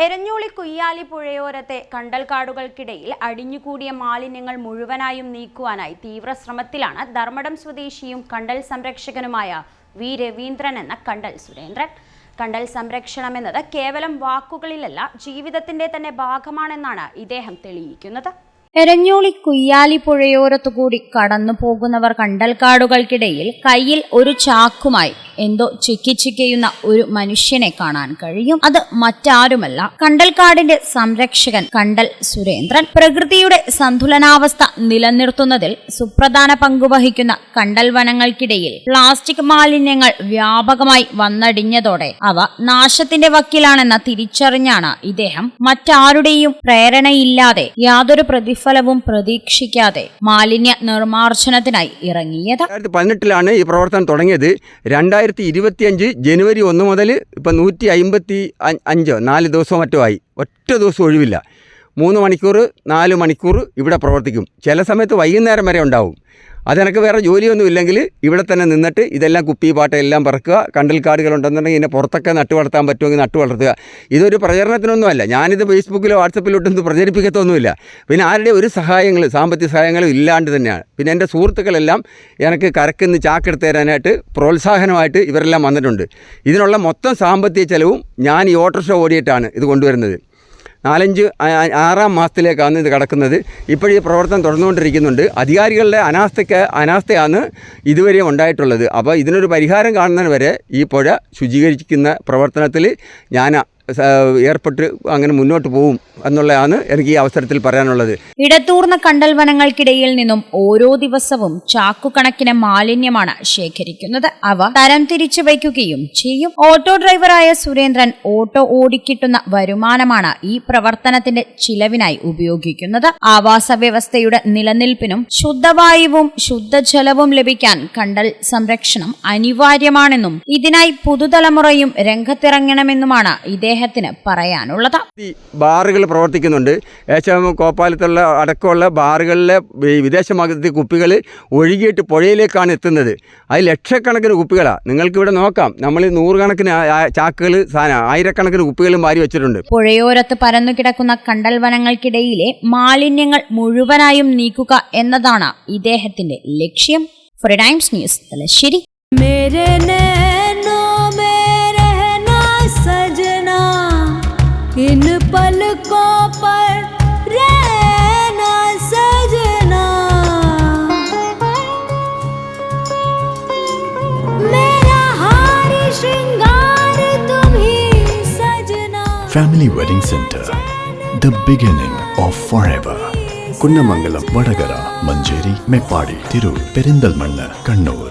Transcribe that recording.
എരഞ്ഞോളി കുയ്യാലി പുഴയോരത്തെ കണ്ടൽക്കാടുകൾക്കിടയിൽ അടിഞ്ഞുകൂടിയ മാലിന്യങ്ങൾ മുഴുവനായും നീക്കുവാനായി തീവ്രശ്രമത്തിലാണ് ധർമ്മടം സ്വദേശിയും കണ്ടൽ സംരക്ഷകനുമായ വി രവീന്ദ്രൻ എന്ന കണ്ടൽ സുരേന്ദ്രൻ. കണ്ടൽ സംരക്ഷണം എന്നത് കേവലം വാക്കുകളിലല്ല, ജീവിതത്തിന്റെ തന്നെ ഭാഗമാണെന്നാണ് ഇദ്ദേഹം തെളിയിക്കുന്നത്. എരഞ്ഞോളി കുയ്യാലി പുഴയോരത്തുകൂടി കടന്നു പോകുന്നവർ കണ്ടൽക്കാടുകൾക്കിടയിൽ കയ്യിൽ ഒരു ചാക്കുമായി എന്തോ ചിക്കിച്ചിക്കയുന്ന ഒരു മനുഷ്യനെ കാണാൻ കഴിയും. അത് മറ്റാരുമല്ല, കണ്ടൽക്കാടിന്റെ സംരക്ഷകൻ കണ്ടൽ സുരേന്ദ്രൻ. പ്രകൃതിയുടെ സന്തുലനാവസ്ഥ നിലനിർത്തുന്നതിൽ സുപ്രധാന പങ്കുവഹിക്കുന്ന കണ്ടൽ വനങ്ങൾക്കിടയിൽ പ്ലാസ്റ്റിക് മാലിന്യങ്ങൾ വ്യാപകമായി വന്നടിഞ്ഞതോടെ അവ നാശത്തിന്റെ വക്കിലാണെന്ന തിരിച്ചറിഞ്ഞാണ് ഇദ്ദേഹം മറ്റാരുടെയും പ്രേരണയില്ലാതെ യാതൊരു ഫലവും പ്രതീക്ഷിക്കാതെ മാലിന്യ നിർമ്മാർജ്ജനത്തിനായി ഇറങ്ങിയത്. 2018 ഈ പ്രവർത്തനം തുടങ്ങിയത്. 2025 ജനുവരി 1 മുതൽ ഇപ്പം 155 4 ദിവസവും മറ്റോ ആയി. ഒറ്റ ദിവസം ഒഴിവില്ല. 3 മണിക്കൂർ 4 മണിക്കൂർ ഇവിടെ പ്രവർത്തിക്കും. ചില സമയത്ത് വൈകുന്നേരം വരെ ഉണ്ടാവും. അതെനിക്ക് വേറെ ജോലിയൊന്നും ഇല്ലെങ്കിൽ ഇവിടെ തന്നെ നിന്നിട്ട് ഇതെല്ലാം കുപ്പി പാട്ടയെല്ലാം പറക്കുക. കണ്ടൽക്കാടുകളുണ്ടെന്നുണ്ടെങ്കിൽ ഇതിനെ പുറത്തൊക്കെ നട്ടു വളർത്താൻ പറ്റുമെങ്കിൽ നട്ടു വളർത്തുക. ഇതൊരു പ്രചരണത്തിനൊന്നുമല്ല. ഞാനിത് ഫേസ്ബുക്കിലോ വാട്സപ്പിലോ ഇട്ടൊന്നും പ്രചരിപ്പിക്കത്തൊന്നുമില്ല. പിന്നെ ആരുടെ ഒരു സാമ്പത്തിക സഹായങ്ങളും ഇല്ലാണ്ട് തന്നെയാണ്. പിന്നെ എൻ്റെ സുഹൃത്തുക്കളെല്ലാം എനിക്ക് കരക്കുന്ന് ചാക്കെടുത്ത് തരാനായിട്ട് പ്രോത്സാഹനമായിട്ട് ഇവരെല്ലാം വന്നിട്ടുണ്ട്. ഇതിനുള്ള മൊത്തം സാമ്പത്തിക ചെലവും ഞാൻ ഈ ഓട്ടോറിക്ഷ ഓടിയിട്ടാണ് ഇത് കൊണ്ടുവരുന്നത്. 4-5-6 മാസത്തിലേക്കാണ് ഇത് കിടക്കുന്നത്. ഇപ്പോഴീ പ്രവർത്തനം തുടർന്നുകൊണ്ടിരിക്കുന്നുണ്ട്. അധികാരികളുടെ അനാസ്ഥയാണ് ഇതുവരെ ഉണ്ടായിട്ടുള്ളത്. അപ്പോൾ ഇതിനൊരു പരിഹാരം കാണുന്നതിന് വരെ ഈ പുഴ ശുചീകരിക്കുന്ന പ്രവർത്തനത്തിൽ ഞാൻ ഏർപ്പെട്ട് അങ്ങനെ മുന്നോട്ട് പോകും എന്നുള്ളതാണ് എനിക്ക് ഈ അവസരത്തിൽ പറയാനുള്ളത്. ഇടത്തൂർന്ന കണ്ടൽ വനങ്ങൾക്കിടയിൽ നിന്നും ഓരോ ദിവസവും ചാക്കുകണക്കിന് മാലിന്യമാണ് ശേഖരിക്കുന്നത്. അവ തരം തിരിച്ചു വയ്ക്കുകയും ചെയ്യും. ഓട്ടോ ഡ്രൈവറായ സുരേന്ദ്രൻ ഓട്ടോ ഓടിക്കിട്ടുന്ന വരുമാനമാണ് ഈ പ്രവർത്തനത്തിന്റെ ചിലവിനായി ഉപയോഗിക്കുന്നത്. ആവാസ വ്യവസ്ഥയുടെ നിലനിൽപ്പിനും ശുദ്ധവായുവും ശുദ്ധജലവും ലഭിക്കാൻ കണ്ടൽ സംരക്ഷണം അനിവാര്യമാണെന്നും ഇതിനായി പുതുതലമുറയും രംഗത്തിറങ്ങണമെന്നുമാണ് ഇദ്ദേഹത്തിന് പറയാനുള്ളത്. ബാറുകൾ പ്രവർത്തിക്കുന്നുണ്ട്. ഏശാമ കോപ്പാലത്തുള്ള അടക്കമുള്ള ബാറുകളിലെ വിദേശ കുപ്പികൾ ഒഴുകിയിട്ട് പുഴയിലേക്കാണ് എത്തുന്നത്. അത് ലക്ഷക്കണക്കിന് കുപ്പികളാണ്. നിങ്ങൾക്കിവിടെ നോക്കാം. നമ്മൾ 100 കണക്കിന് ചാക്കുകൾ ആയിരക്കണക്കിന് കുപ്പികളും മാറി വെച്ചിട്ടുണ്ട്. പുഴയോരത്ത് പരന്നുകിടക്കുന്ന കണ്ടൽ വനങ്ങൾക്കിടയിലെ മാലിന്യങ്ങൾ മുഴുവനായും നീക്കുക എന്നതാണ് ഇദ്ദേഹത്തിന്റെ ലക്ഷ്യം. Four times news, Thalassery. इन पलकों पर रहना सजना, मेरा हार श्रृंगार तुम ही सजना. Family Wedding Center, the beginning of forever. Kunnamangalam, Vadakara, Manjeri, Meppadi, Tirur, Perinthalmanna, Kannur.